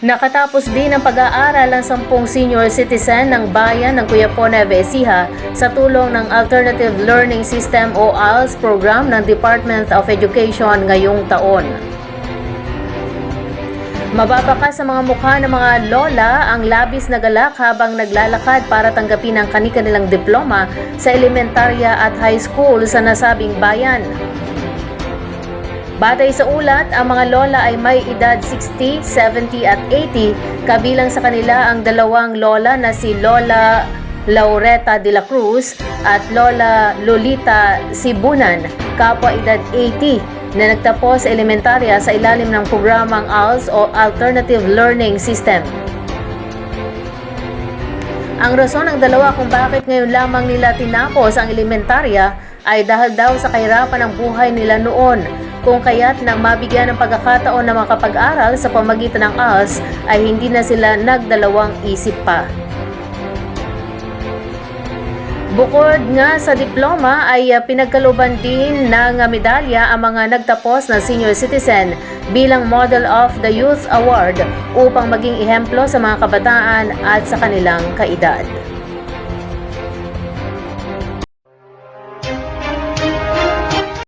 Nakatapos din ang pag-aaral ang 10 senior citizen ng bayan ng Quiapo, Nueva Ecija sa tulong ng Alternative Learning System o ALS program ng Department of Education ngayong taon. Mababaka sa mga mukha ng mga lola ang labis na galak habang naglalakad para tanggapin ang kani-kanilang diploma sa elementarya at high school sa nasabing bayan. Batay sa ulat, ang mga lola ay may edad 60, 70 at 80, kabilang sa kanila ang dalawang lola na si Lola Laureta de la Cruz at Lola Lolita Sibunan, kapwa edad 80, na nagtapos sa elementarya sa ilalim ng programang ALS o Alternative Learning System. Ang rason ng dalawa kung bakit ngayon lamang nila tinapos ang elementarya ay dahil daw sa kahirapan ng buhay nila noon, kung kaya't nang mabigyan ng pagkakataon na makapag-aral sa pamagitan ng ALS ay hindi na sila nagdalawang isip pa. Bukod nga sa diploma ay pinagkalooban din ng medalya ang mga nagtapos na senior citizen bilang Model of the Youth Award upang maging ehemplo sa mga kabataan at sa kanilang kaedad.